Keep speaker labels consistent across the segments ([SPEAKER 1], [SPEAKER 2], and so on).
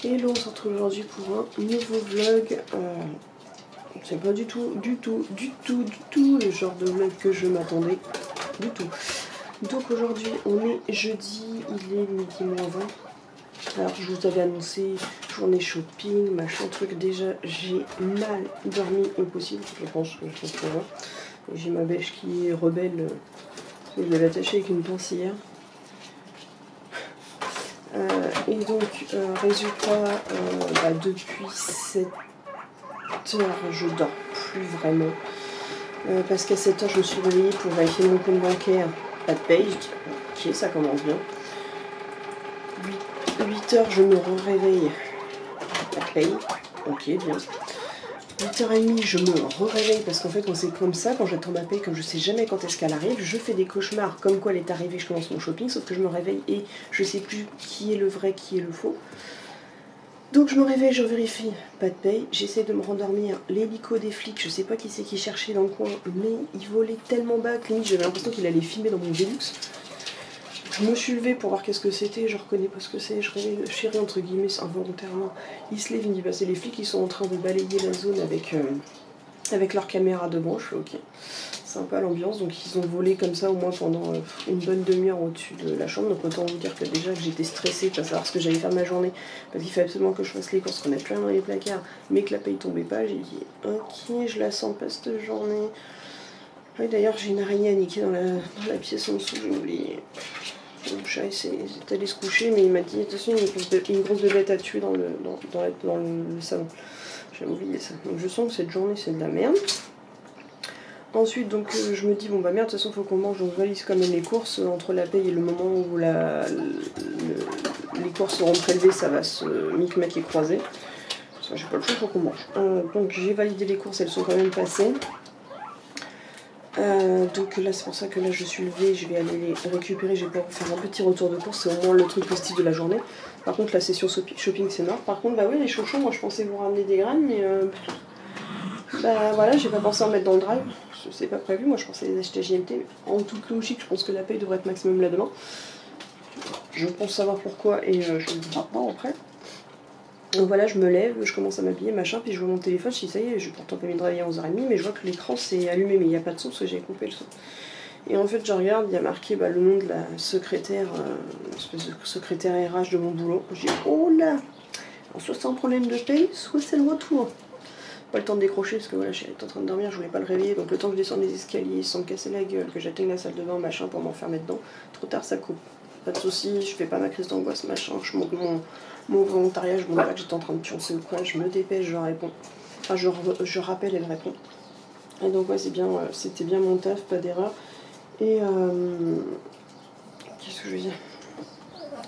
[SPEAKER 1] Hello, on se retrouve aujourd'hui pour un nouveau vlog. C'est pas du tout le genre de vlog que je m'attendais. Du tout. Donc aujourd'hui, on est jeudi, il est midi moins 20. Alors je vous avais annoncé journée shopping, machin truc. Déjà, j'ai mal dormi au possible, je pense que je vois. J'ai ma bêche qui est rebelle. Je l'avais attachée avec une pince hier. Et donc, résultat, depuis 7 heures, je dors plus vraiment. Parce qu'à 7 heures, je me suis réveillée pour vérifier mon compte bancaire. Pas de paye, je dis ok, ça commence bien. 8 heures, je me réveille. Pas de paye, ok, bien. 8h30, je me réveille parce qu'en fait, quand c'est comme ça, quand j'attends ma paye, comme je sais jamais quand est-ce qu'elle arrive, je fais des cauchemars comme quoi elle est arrivée, je commence mon shopping, sauf que je me réveille et je sais plus qui est le vrai, qui est le faux. Donc je me réveille, je vérifie, pas de paye, j'essaie de me rendormir. L'hélico des flics, je sais pas qui c'est qui cherchait dans le coin, mais il volait tellement bas que limite j'avais l'impression qu'il allait filmer dans mon Velux. Je me suis levée pour voir qu'est-ce que c'était, je reconnais pas ce que c'est, je chéris entre guillemets involontairement. Il se lève, il me dit bah c'est les flics qui sont en train de balayer la zone avec leur caméra de branche, ok. Sympa l'ambiance, donc ils ont volé comme ça au moins pendant une bonne demi-heure au-dessus de la chambre, donc autant vous dire que déjà que j'étais stressée de pas savoir ce que j'allais faire de ma journée, parce qu'il fallait absolument que je fasse les courses, qu'on ait plus rien dans les placards, mais que la paye tombait pas, j'ai dit ok, je la sens pas cette journée. Oui, d'ailleurs j'ai une araignée à niquer dans la pièce en dessous, j'ai oublié. Le chat est allé se coucher, mais il m'a dit attention, il y a une grosse bête à tuer dans le salon. J'ai oublié ça. Donc je sens que cette journée c'est de la merde. Ensuite donc je me dis bon bah merde, de toute façon faut qu'on mange, donc je valise quand même les courses. Entre la paye et le moment où les courses seront prélevées, ça va se micmac et croiser. Parce que j'ai pas le choix, faut qu'on mange. Donc j'ai validé les courses, elles sont quand même passées. Donc là c'est pour ça que là je suis levée, je vais aller les récupérer, je vais pouvoir faire un petit retour de course, c'est au moins le truc positif de la journée. Par contre la session shopping c'est mort. Par contre bah oui les chouchous, moi je pensais vous ramener des graines mais bah voilà, j'ai pas pensé en mettre dans le drive, c'est pas prévu, moi je pensais les acheter à JMT. En toute logique je pense que la paye devrait être maximum là demain. Je pense savoir pourquoi et je vous le dis maintenant après. Donc voilà, je me lève, je commence à m'habiller, machin, puis je vois mon téléphone, je dis ça y est, j'ai pourtant pas mis de réveil à 11h30, mais je vois que l'écran s'est allumé, mais il n'y a pas de son parce que j'ai coupé le son. Et en fait, je regarde, il y a marqué le nom de la secrétaire, une espèce de secrétaire RH de mon boulot. Je dis oh là, alors, soit c'est un problème de paye, soit c'est le retour. Pas le temps de décrocher parce que voilà, elle est en train de dormir, je voulais pas le réveiller, donc le temps que je descende les escaliers sans me casser la gueule, que j'atteigne la salle de bain, machin, pour m'enfermer dedans, trop tard ça coupe. Pas de soucis, je fais pas ma crise d'angoisse, machin, je monte mon volontariat, je montre pas que j'étais en train de pioncer ou quoi, je me dépêche, je réponds. Enfin, je rappelle, elle répond. Et donc ouais, c'était bien mon taf, pas d'erreur. Et qu'est-ce que je veux dire?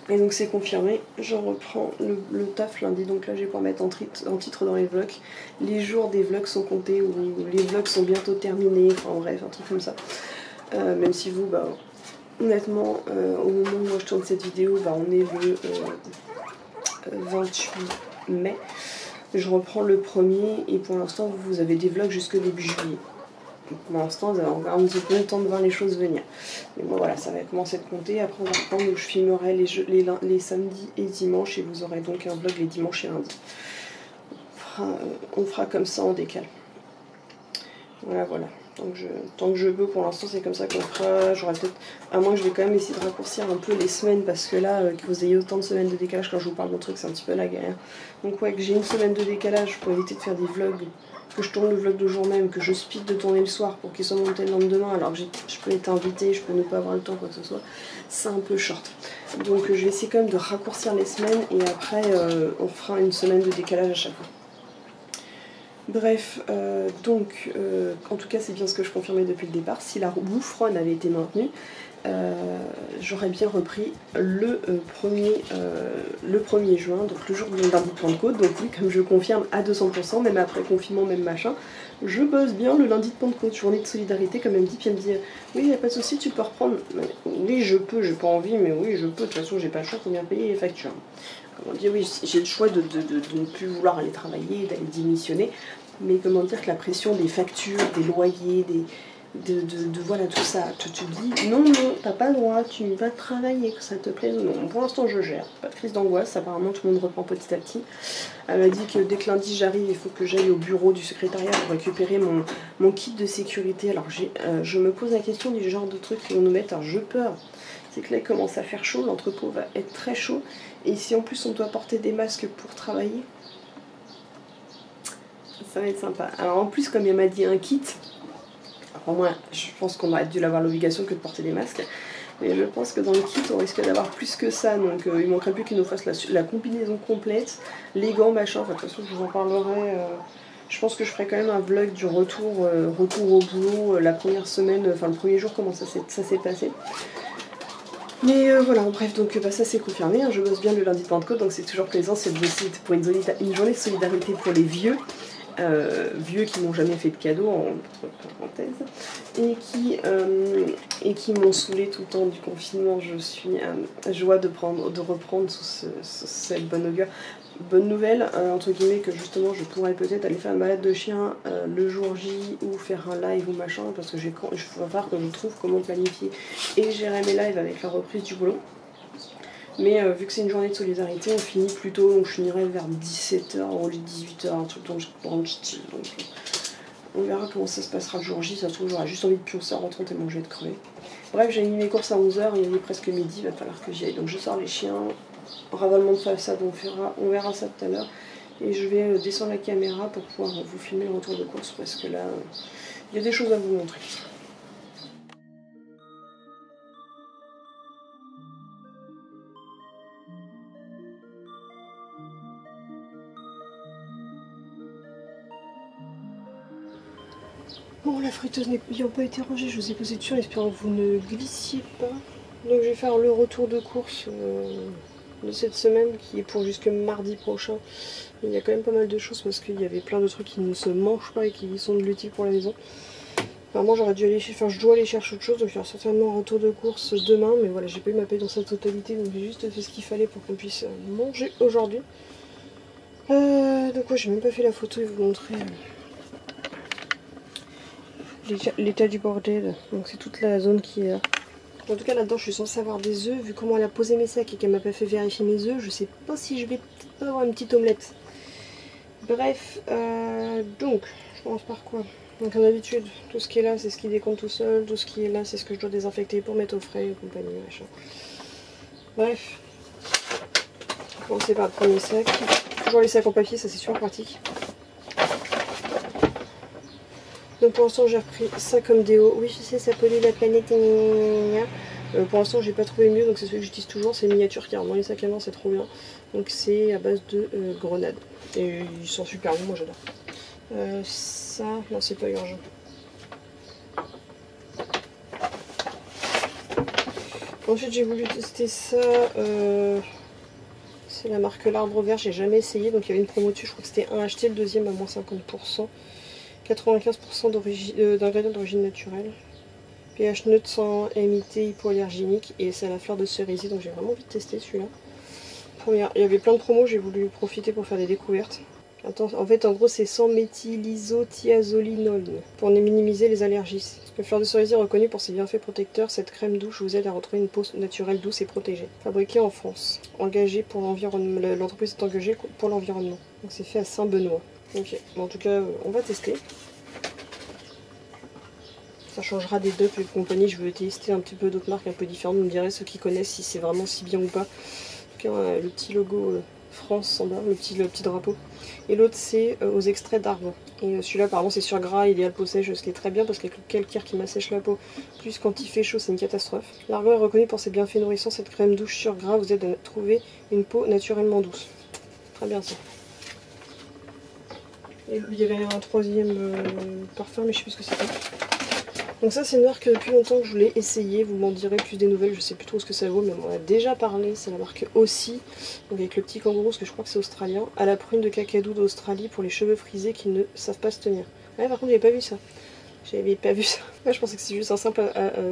[SPEAKER 1] Et donc c'est confirmé, je reprends le taf lundi, donc là je vais pouvoir mettre en titre dans les vlogs. Les jours des vlogs sont comptés, ou les vlogs sont bientôt terminés, enfin bref, un truc comme ça. Même si vous, bah, honnêtement, au moment où moi je tourne cette vidéo, bah, on est le 28 mai. Je reprends le 1er et pour l'instant vous avez des vlogs jusque début juillet. Pour l'instant, vous avez encore un petit peu le temps de voir les choses venir. Mais bon, voilà, ça va commencer à compter. Après, on va reprendre où je filmerai les samedis et dimanches. Et vous aurez donc un vlog les dimanches et lundis. On fera comme ça en décale. Voilà, voilà. Tant que je peux, pour l'instant, c'est comme ça qu'on fera. J'aurais peut-être. À moins que je vais quand même essayer de raccourcir un peu les semaines. Parce que là, que vous ayez autant de semaines de décalage quand je vous parle de truc, c'est un petit peu la galère. Donc, ouais, que j'ai une semaine de décalage pour éviter de faire des vlogs. Que je tourne le vlog le jour même, que je speed de tourner le soir pour qu'il soit monté le lendemain alors que je peux être invitée, je peux ne pas avoir le temps, quoi que ce soit, c'est un peu short. Donc je vais essayer quand même de raccourcir les semaines et après on fera une semaine de décalage à chaque fois. Bref, en tout cas c'est bien ce que je confirmais depuis le départ, si la boufferonne avait été maintenue, j'aurais bien repris le 1er juin, donc le jour de lundi de Pentecôte. Donc oui, comme je confirme à 200%, même après confinement, même machin, je bosse bien le lundi de Pentecôte, journée de solidarité, comme elle me dit, puis elle me dit oui, il n'y a pas de souci, tu peux reprendre. Oui, je peux, j'ai pas envie, mais oui, je peux, de toute façon, j'ai pas le choix pour bien payer les factures. Comment dire, oui, j'ai le choix de ne plus vouloir aller travailler, d'aller démissionner, mais comment dire que la pression des factures, des loyers, voilà tout ça. Tu te dis non, non, t'as pas le droit, tu vas travailler, que ça te plaise ou non. Pour l'instant je gère, pas de crise d'angoisse, apparemment tout le monde reprend petit à petit. Elle m'a dit que dès que lundi j'arrive, il faut que j'aille au bureau du secrétariat pour récupérer mon kit de sécurité. Alors je me pose la question du genre de trucs qu'ils vont nous mettre, alors je peur. C'est que là il commence à faire chaud, l'entrepôt va être très chaud. Et si en plus on doit porter des masques pour travailler, ça va être sympa. Alors en plus comme elle m'a dit un kit, alors moi je pense qu'on aurait dû avoir l'obligation que de porter des masques. Mais je pense que dans le kit on risque d'avoir plus que ça, donc il manquerait plus qu'il nous fasse la combinaison complète, les gants, machin, enfin de toute façon je vous en parlerai, je pense que je ferai quand même un vlog du retour au boulot, la première semaine, enfin le premier jour, comment ça s'est passé. Mais voilà, bref, donc ça c'est confirmé, hein, je bosse bien le lundi de Pentecôte, donc c'est toujours plaisant, c'est de bosser pour une journée de solidarité pour les vieux. Vieux qui n'ont jamais fait de cadeaux, entre parenthèses, et qui m'ont saoulé tout le temps du confinement. Je suis à joie de reprendre sous cette bonne augure. Bonne nouvelle, entre guillemets, que justement je pourrais peut-être aller faire une balade de chien le jour J ou faire un live ou machin, parce que il va falloir que je trouve comment planifier et gérer mes lives avec la reprise du boulot. Mais vu que c'est une journée de solidarité, on finit plus tôt, donc je finirai vers 17h au lieu de 18h, un truc dans le style. Donc on verra comment ça se passera le jour J, ça se trouve j'aurai juste envie de pioncer en rentrant tellement je vais être crevée. Bref, j'ai mis mes courses à 11h, il est presque midi, il va falloir que j'y aille. Donc je sors les chiens, ravalement de façade, on verra ça tout à l'heure. Et je vais descendre la caméra pour pouvoir vous filmer le retour de course, parce que là, il y a des choses à vous montrer. Bon, la friteuse n'ayant pas été rangée, je vous ai posé dessus en espérant que vous ne glissiez pas. Donc je vais faire le retour de course de cette semaine qui est pour jusque mardi prochain. Il y a quand même pas mal de choses parce qu'il y avait plein de trucs qui ne se mangent pas et qui sont de l'utile pour la maison. Enfin, moi je dois aller chercher autre chose, donc il y aura certainement un retour de course demain. Mais voilà, j'ai pas eu ma paye dans sa totalité, donc j'ai juste fait ce qu'il fallait pour qu'on puisse manger aujourd'hui. Donc ouais, j'ai même pas fait la photo et vous montrer l'état du bordel. Donc c'est toute la zone qui est là. En tout cas là-dedans je suis censée avoir des œufs. Vu comment elle a posé mes sacs et qu'elle m'a pas fait vérifier mes œufs, je sais pas si je vais peut-être avoir une petite omelette. Bref, donc je commence par quoi? Donc comme d'habitude, tout ce qui est là c'est ce qui décompte tout seul. Tout ce qui est là c'est ce que je dois désinfecter pour mettre au frais et compagnie, machin. Bref, on va commencer par le premier sac. Toujours les sacs en papier, ça c'est super pratique. Donc pour l'instant j'ai repris ça comme déo. Oui je sais ça pollue la planète. Pour l'instant j'ai pas trouvé mieux, donc c'est celui que j'utilise toujours, c'est miniature car dans les sacs à main c'est trop bien. Donc c'est à base de grenade. Et ils sont super bons, moi j'adore. Ça, non c'est pas urgent. Ensuite j'ai voulu tester ça. C'est la marque L'Arbre Vert, j'ai jamais essayé, donc il y avait une promo dessus, je crois que c'était un acheté, le deuxième à moins 50%. 95% d'ingrédients d'origine naturelle. pH neutre sans MIT hypoallergénique et c'est à la fleur de cerisier, donc j'ai vraiment envie de tester celui-là. Il y avait plein de promos, j'ai voulu profiter pour faire des découvertes. Attends, en fait en gros c'est sans méthylisothiazolinol pour minimiser les allergies. La fleur de cerisier est reconnue pour ses bienfaits protecteurs. Cette crème douce vous aide à retrouver une peau naturelle douce et protégée. Fabriquée en France. Engagée pour l'environnement. L'entreprise est engagée pour l'environnement. Donc c'est fait à Saint-Benoît. Ok, bon, en tout cas on va tester. Ça changera des dups et compagnie. Je veux tester un petit peu d'autres marques un peu différentes. Vous me direz ceux qui connaissent si c'est vraiment si bien ou pas. En tout cas le petit logo France en bas, le petit drapeau. Et l'autre c'est aux extraits d'arbres. Et celui-là apparemment c'est sur gras, idéal peau sèche, ce qui est très bien parce qu'avec le calcaire qui m'assèche la peau, plus quand il fait chaud c'est une catastrophe. L'argan est reconnu pour ses bienfaits nourrissants. Cette crème douce sur gras vous aide à trouver une peau naturellement douce. Très bien ça. Et il y avait un troisième parfum mais je sais plus ce que c'était. Donc ça c'est une marque depuis longtemps que je voulais essayer, vous m'en direz plus des nouvelles, je sais plus trop ce que ça vaut mais on en a déjà parlé, c'est la marque Aussi, donc avec le petit kangourou, parce que je crois que c'est australien, à la prune de cacadou d'Australie pour les cheveux frisés qui ne savent pas se tenir. Ouais par contre j'avais pas vu ça, Ouais, je pensais que c'est juste un simple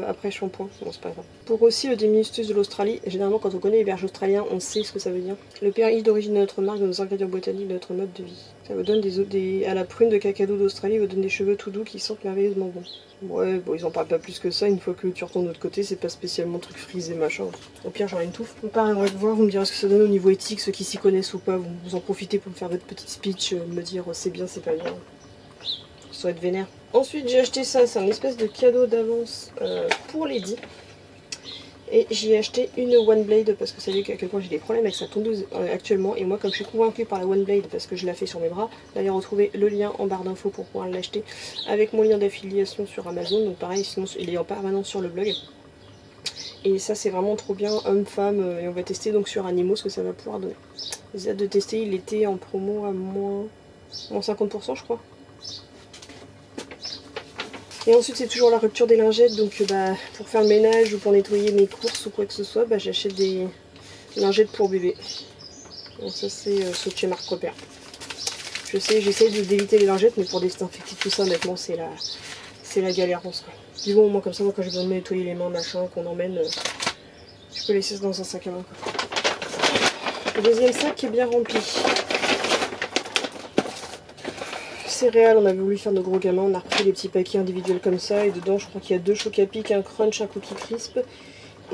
[SPEAKER 1] après shampoing, bon c'est pas grave. Pour Aussi le diminutus de l'Australie, généralement quand on connaît les berges australiens on sait ce que ça veut dire. Le pH d'origine de notre marque, de nos ingrédients botaniques, de notre mode de vie. Ça vous donne à la prune de cacado d'Australie, vous donne des cheveux tout doux qui sentent merveilleusement bon. Ouais, bon, ils en parlent pas plus que ça. Une fois que tu retournes de l'autre côté, c'est pas spécialement truc frisé machin. Au pire, j'en ai une touffe. On parlera de voir, vous me direz ce que ça donne au niveau éthique, ceux qui s'y connaissent ou pas. Vous en profitez pour me faire votre petite speech, me dire c'est bien, c'est pas bien. Ça doit être vénère. Ensuite, j'ai acheté ça, c'est un espèce de cadeau d'avance pour Lady. Et j'y ai acheté une One Blade parce que vous savez à quel point j'ai des problèmes avec sa tondeuse actuellement. Et moi, comme je suis convaincue par la One Blade parce que je la fais sur mes bras, d'ailleurs retrouver le lien en barre d'infos pour pouvoir l'acheter avec mon lien d'affiliation sur Amazon. Donc pareil, sinon il est en permanence sur le blog. Et ça c'est vraiment trop bien, homme-femme, et on va tester donc sur Animaux ce que ça va pouvoir donner. J'ai hâte de tester, il était en promo à moins 50% je crois. Et ensuite c'est toujours la rupture des lingettes, donc pour faire le ménage ou pour nettoyer mes courses ou quoi que ce soit, j'achète des lingettes pour bébé. Donc ça c'est ceux de chez Marc Repère. Je sais, j'essaie d'éviter les lingettes, mais pour désinfecter tout ça honnêtement c'est la galère quoi. Dis bon au moins comme ça, moi quand j'ai besoin de nettoyer les mains, machin, qu'on emmène, je peux laisser ça dans un sac à main quoi. Le deuxième sac est bien rempli. Céréales, on avait voulu faire nos gros gamins, on a repris les petits paquets individuels comme ça et dedans je crois qu'il y a 2 Chocapic, un Crunch, un Cookie Crisp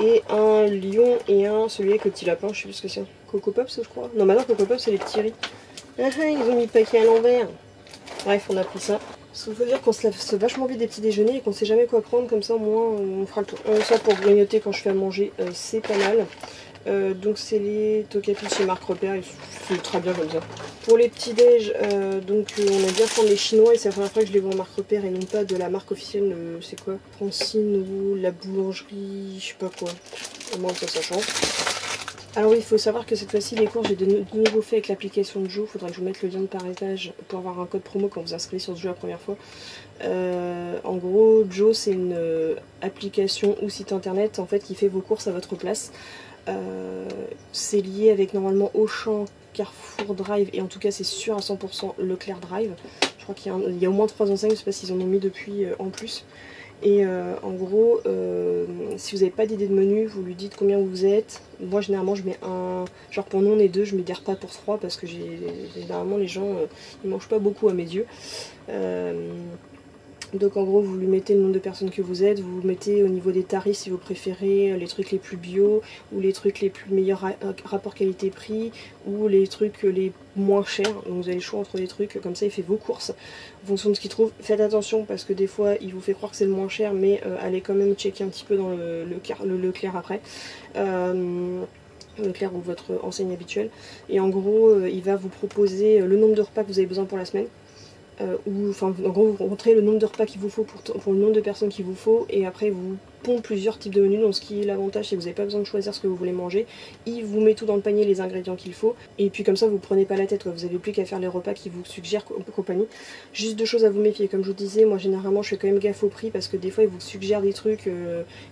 [SPEAKER 1] et un Lion et un celui avec le petit lapin, je sais plus ce que c'est. Coco Pops je crois. Non maintenant Coco Pops c'est les petits riz. Ah ah, ils ont mis le paquet à l'envers. Bref on a pris ça. Parce qu'il faut dire qu'on se lave vachement vite des petits déjeuners et qu'on sait jamais quoi prendre, comme ça au moins on fera le tour. Ça pour grignoter quand je fais à manger c'est pas mal. Donc c'est les Tokapi chez Marc Repère, c'est très bien comme ça. Pour les petits déj, donc on aime bien prendre les chinois et c'est la première fois que je les vois en Marc Repère et non pas de la marque officielle, c'est quoi, Francine ou la boulangerie, je sais pas quoi. Au moins ça change. Alors oui, il faut savoir que cette fois-ci les cours j'ai de nouveau fait avec l'application de Joe, il faudra que je vous mette le lien de parrainage pour avoir un code promo quand vous inscrivez sur ce jeu la première fois. En gros, Joe c'est une application ou site internet en fait qui fait vos courses à votre place. C'est lié avec normalement Auchan, Carrefour Drive et en tout cas c'est sûr à 100% Leclerc Drive. Je crois qu'il y a au moins 3 enseignes, je sais pas s'ils en ont mis depuis en plus. Et en gros, si vous n'avez pas d'idée de menu, vous lui dites combien vous êtes. Moi généralement je mets genre pour nous on est 2, je mets des repas pour 3 parce que généralement les gens ils mangent pas beaucoup à mes yeux. Donc en gros vous lui mettez le nombre de personnes que vous êtes, vous mettez au niveau des tarifs si vous préférez les trucs les plus bio ou les trucs les plus meilleurs rapport qualité-prix ou les trucs les moins chers. Donc vous avez le choix entre les trucs, comme ça il fait vos courses en fonction de ce qu'il trouve. Faites attention parce que des fois il vous fait croire que c'est le moins cher mais allez quand même checker un petit peu dans le Leclerc après. Leclerc ou votre enseigne habituelle. Et en gros il va vous proposer le nombre de repas que vous avez besoin pour la semaine. En gros vous rentrez le nombre de repas qu'il vous faut pour le nombre de personnes qu'il vous faut et après vous pond plusieurs types de menus. Donc ce qui est l'avantage c'est que vous n'avez pas besoin de choisir ce que vous voulez manger, il vous met tout dans le panier, les ingrédients qu'il faut et puis comme ça vous prenez pas la tête quoi. Vous n'avez plus qu'à faire les repas qu'il vous suggère compagnie. Juste 2 choses à vous méfier, comme je vous disais, moi généralement je fais quand même gaffe au prix parce que des fois ils vous suggèrent des trucs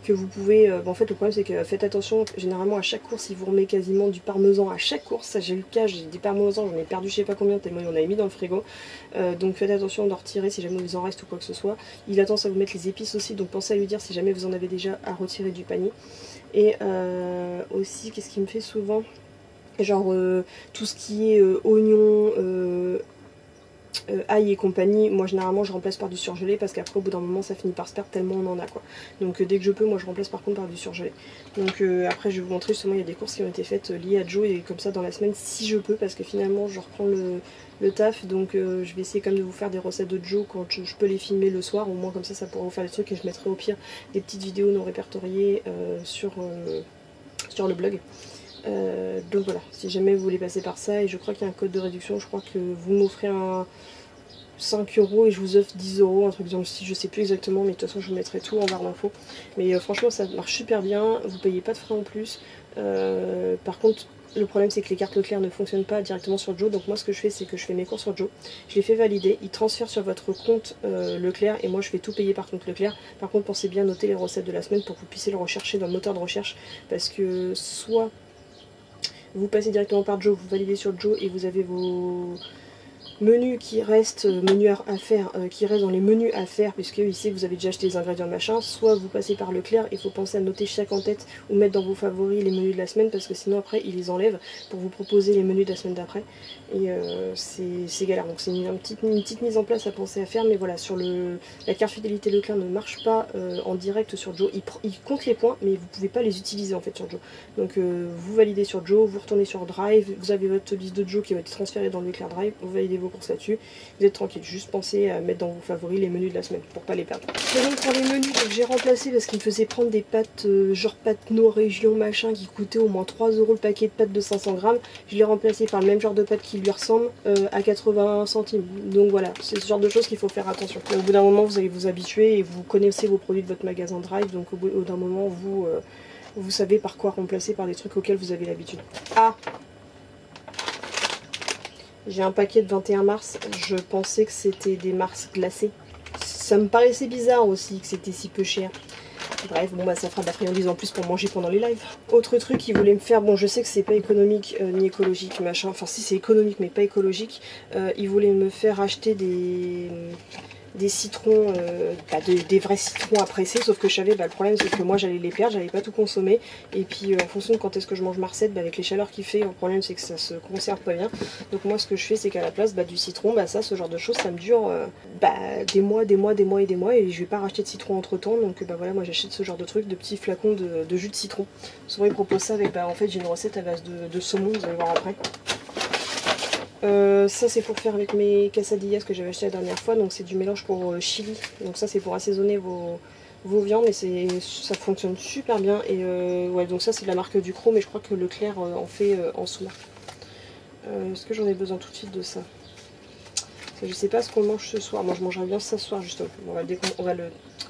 [SPEAKER 1] que vous pouvez, en fait le problème c'est que faites attention, généralement à chaque course il vous remet quasiment du parmesan à chaque course. Ça j'ai eu le cas, j'ai des parmesans, j'en ai perdu je sais pas combien tellement il en avait mis dans le frigo, donc faites attention d'en retirer si jamais vous en reste ou quoi que ce soit. Il a tendance à vous mettre les épices aussi, donc pensez à lui dire si jamais vous en avez déjà à retirer du panier. Et aussi qu'est-ce qui me fait souvent, genre tout ce qui est oignons, ail et compagnie, moi généralement je remplace par du surgelé parce qu'après au bout d'un moment ça finit par se perdre tellement on en a quoi. Donc dès que je peux moi je remplace par contre par du surgelé. Donc après je vais vous montrer justement il y a des courses qui ont été faites liées à Joe et comme ça dans la semaine si je peux parce que finalement je reprends le taf donc je vais essayer quand même de vous faire des recettes de Joe quand je peux les filmer le soir, au moins comme ça pourra vous faire des trucs et je mettrai au pire des petites vidéos non répertoriées sur le blog. Donc voilà, si jamais vous voulez passer par ça, et je crois qu'il y a un code de réduction, je crois que vous m'offrez un 5 € et je vous offre 10 €, un truc dans le style, je sais plus exactement, mais de toute façon je vous mettrai tout en barre d'infos. Mais franchement ça marche super bien, vous payez pas de frais en plus. Par contre le problème c'est que les cartes Leclerc ne fonctionnent pas directement sur Joe, donc moi ce que je fais c'est que je fais mes courses sur Joe, je les fais valider, ils transfèrent sur votre compte Leclerc et moi je fais tout payer par compte Leclerc. Par contre pensez bien noter les recettes de la semaine pour que vous puissiez le rechercher dans le moteur de recherche, parce que soit vous passez directement par Joe, vous validez sur Joe et vous avez vos menus qui restent, qui restent dans les menus à faire, puisque ici vous avez déjà acheté les ingrédients machin, soit vous passez par Leclerc, il faut penser à noter chaque en tête ou mettre dans vos favoris les menus de la semaine, parce que sinon après ils les enlèvent pour vous proposer les menus de la semaine d'après. et c'est galère. Donc c'est une petite mise en place à penser à faire, mais voilà, sur la carte fidélité Leclerc ne marche pas en direct sur Joe. Il compte les points, mais vous pouvez pas les utiliser en fait sur Joe. Donc vous validez sur Joe, vous retournez sur Drive, vous avez votre liste de Joe qui va être transférée dans le Leclerc Drive, vous validez vos courses là-dessus, vous êtes tranquille. Juste pensez à mettre dans vos favoris les menus de la semaine pour pas les perdre. Et donc pour les menus, j'ai remplacé parce qu'il me faisait prendre des pâtes genre pâtes Nord Région machin qui coûtaient au moins 3 € le paquet de pâtes de 500 grammes. Je l'ai remplacé par le même genre de pâtes qui lui ressemble à 80 centimes. Donc voilà, c'est ce genre de choses qu'il faut faire attention. Et au bout d'un moment, vous allez vous habituer et vous connaissez vos produits de votre magasin Drive. Donc au bout d'un moment, vous savez par quoi remplacer par des trucs auxquels vous avez l'habitude. Ah, j'ai un paquet de 21 mars. Je pensais que c'était des Mars glacés. Ça me paraissait bizarre aussi que c'était si peu cher. Bref, bon bah ça fera de la friandise en plus pour manger pendant les lives. Autre truc qu'ils voulaient me faire, bon je sais que c'est pas économique ni écologique machin, enfin si c'est économique mais pas écologique, ils voulaient me faire acheter des citrons, des vrais citrons à presser, sauf que je savais, le problème c'est que moi j'allais les perdre, j'allais pas tout consommer, et puis en fonction de quand est-ce que je mange ma recette, avec les chaleurs qu'il fait, le problème c'est que ça se conserve pas bien. Donc moi ce que je fais c'est qu'à la place du citron, ça, ce genre de choses, ça me dure des mois, et je vais pas racheter de citron entre temps, donc voilà, moi j'achète ce genre de truc, de petits flacons de jus de citron. Souvent ils proposent ça avec, en fait j'ai une recette à base de saumon, vous allez voir après. Ça c'est pour faire avec mes quesadillas que j'avais acheté la dernière fois, donc c'est du mélange pour chili, donc ça c'est pour assaisonner vos viandes, et ça fonctionne super bien. Et ouais, donc ça c'est de la marque Ducros, mais je crois que Leclerc en fait en sous-marque. Est-ce que j'en ai besoin tout de suite de ça? Je sais pas ce qu'on mange ce soir. Moi je mangerai bien ça ce soir justement. On va le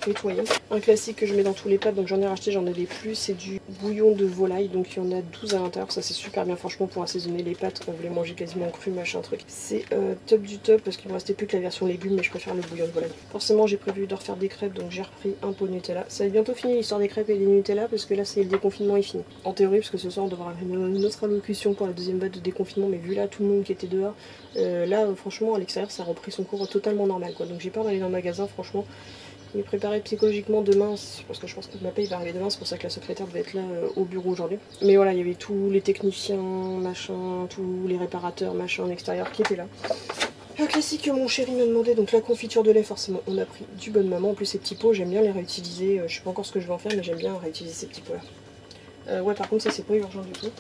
[SPEAKER 1] nettoyer. Un classique que je mets dans tous les pâtes, donc j'en ai racheté, j'en avais plus, c'est du bouillon de volaille. Donc il y en a 12 à l'intérieur. Ça c'est super bien franchement pour assaisonner les pâtes quand vous les mangez quasiment cru machin truc. C'est top du top parce qu'il me restait plus que la version légumes, mais je préfère le bouillon de volaille. Forcément j'ai prévu de refaire des crêpes, donc j'ai repris un pot de Nutella. Ça va bientôt finir l'histoire des crêpes et des Nutella parce que là c'est le déconfinement est fini. En théorie, parce que ce soir on devra avoir une autre allocution pour la deuxième vague de déconfinement, mais vu là tout le monde qui était dehors, là franchement à l'extérieur ça a repris son cours totalement normal quoi. Donc j'ai peur d'aller dans le magasin franchement. Je vais préparer psychologiquement demain, parce que je pense que ma paye va arriver demain, c'est pour ça que la secrétaire devait être là au bureau aujourd'hui. Mais voilà, il y avait tous les techniciens, machin, tous les réparateurs, machin, en extérieur qui étaient là. Un classique que mon chéri m'a demandé, donc la confiture de lait, forcément, on a pris du Bonne Maman. En plus ces petits pots, j'aime bien les réutiliser, je sais pas encore ce que je vais en faire, mais j'aime bien réutiliser ces petits pots là. Ouais, par contre ça c'est pas urgent du tout.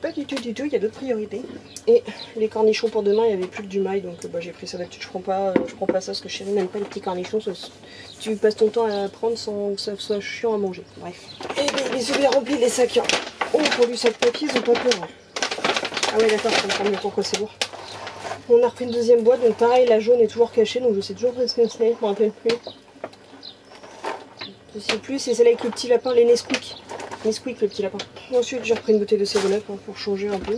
[SPEAKER 1] Pas du tout, il y a d'autres priorités. Et les cornichons pour demain, il n'y avait plus que du maïs, donc j'ai pris ça d'habitude. Je prends pas ça parce que chérie n'aime pas les petits cornichons. Tu passes ton temps à prendre sans que ça soit chiant à manger. Bref. Et les œufs remplis, les sacs. Oh, pour du sac papier, ils ont pas peur. Ah ouais, d'accord, je comprends mieux pourquoi c'est lourd. On a repris une deuxième boîte, donc pareil, la jaune est toujours cachée, donc je sais toujours pas ce que c'est, je me rappelle plus. Je sais plus, c'est celle avec le petit lapin, les Nesquik. Nesquik, le petit lapin. Ensuite, j'ai repris une bouteille de 7-Up pour changer un peu.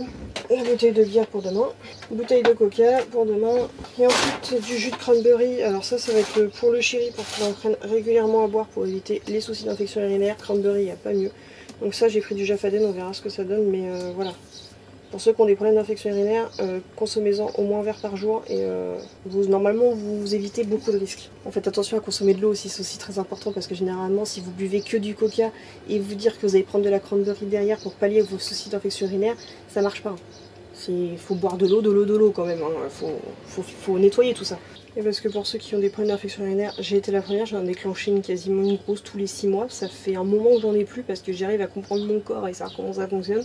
[SPEAKER 1] Une bouteille de bière pour demain. Une bouteille de coca pour demain. Et ensuite, du jus de cranberry. Alors ça va être pour le chéri, pour qu'il en prenne régulièrement à boire pour éviter les soucis d'infection urinaire. Cranberry, il n'y a pas mieux. Donc ça, j'ai pris du Jaffaden, on verra ce que ça donne, mais voilà. Pour ceux qui ont des problèmes d'infection urinaire, consommez-en au moins un verre par jour et normalement vous évitez beaucoup de risques. En fait attention à consommer de l'eau aussi, c'est aussi très important parce que généralement si vous buvez que du coca et vous dire que vous allez prendre de la cranberry derrière pour pallier vos soucis d'infection urinaire, ça marche pas. Il faut boire de l'eau quand même, hein. Faut nettoyer tout ça. Et parce que pour ceux qui ont des problèmes d'infection urinaire, j'ai été la première, j'en ai déclenché quasiment une grosse tous les 6 mois. Ça fait un moment que j'en ai plus parce que j'arrive à comprendre mon corps et savoir comment ça fonctionne.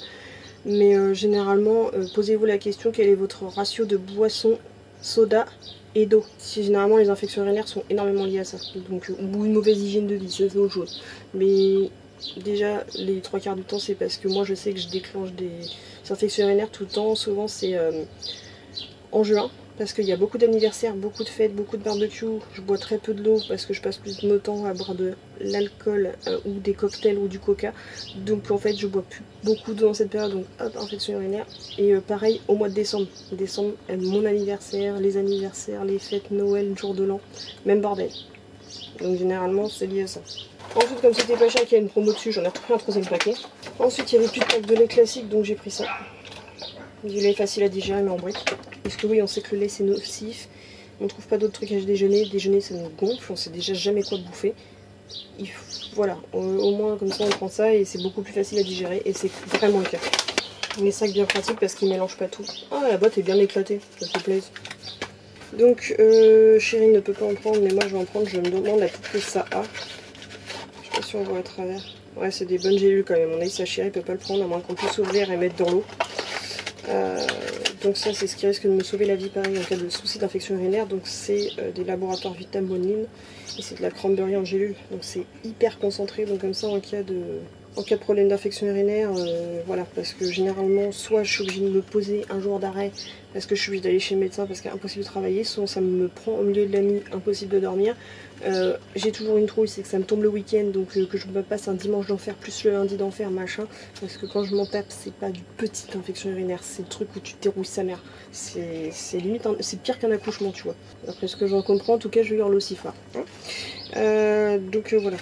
[SPEAKER 1] Mais généralement, posez-vous la question, quel est votre ratio de boisson, soda et d'eau. Généralement, les infections urinaires sont énormément liées à ça. Donc, ou une mauvaise hygiène de vie, c'est autre chose. Mais déjà, les 3/4 du temps, c'est parce que moi, je sais que je déclenche des infections urinaires tout le temps. Souvent, c'est en juin. Parce qu'il y a beaucoup d'anniversaires, beaucoup de fêtes, beaucoup de barbecue. Je bois très peu de l'eau parce que je passe plus de mon temps à boire de l'alcool ou des cocktails ou du coca. Donc en fait je bois plus beaucoup d'eau dans cette période, donc hop, infection urinaire. Et pareil au mois de décembre. Décembre, mon anniversaire, les fêtes, Noël, jour de l'an, même bordel. Donc généralement c'est lié à ça. Ensuite comme c'était pas cher qu'il y a une promo dessus, j'en ai repris un 3e paquet. Ensuite il y avait plus de pack de lait classique donc j'ai pris ça. Du lait facile à digérer mais en brique. Parce que oui, on sait que le lait c'est nocif. On trouve pas d'autres trucs à déjeuner. Déjeuner ça nous gonfle, on sait déjà jamais quoi bouffer. Voilà, au moins comme ça on prend ça et c'est beaucoup plus facile à digérer et c'est vraiment le cas. Les sacs bien pratiques parce qu'ils mélangent pas tout. Ah, la boîte est bien éclatée, ça fait plaisir. Donc, Chérie ne peut pas en prendre, mais moi je vais en prendre. Je me demande la coupe que ça a. Je sais pas si on voit à travers. Ouais, c'est des bonnes gélules quand même. On a sa Chérie peut pas le prendre à moins qu'on puisse ouvrir et mettre dans l'eau. Donc ça, c'est ce qui risque de me sauver la vie pareil en cas de soucis d'infection urinaire. Donc c'est des laboratoires Vitamonine et c'est de la cranberry en gélule. Donc c'est hyper concentré. Donc comme ça, en cas de problème d'infection urinaire, voilà, parce que généralement, soit je suis obligée de me poser un jour d'arrêt parce que je suis obligée d'aller chez le médecin parce qu'il est impossible de travailler, soit ça me prend au milieu de la nuit, impossible de dormir. J'ai toujours une trouille, c'est que ça me tombe le week-end, donc que je me passe un dimanche d'enfer plus le lundi d'enfer, machin, parce que quand je m'en tape, c'est pas du petit infection urinaire, c'est le truc où tu dérouilles sa mère. C'est limite, c'est pire qu'un accouchement, tu vois. Après ce que j'en comprends, en tout cas, je vais hurler aussi fort. Donc voilà.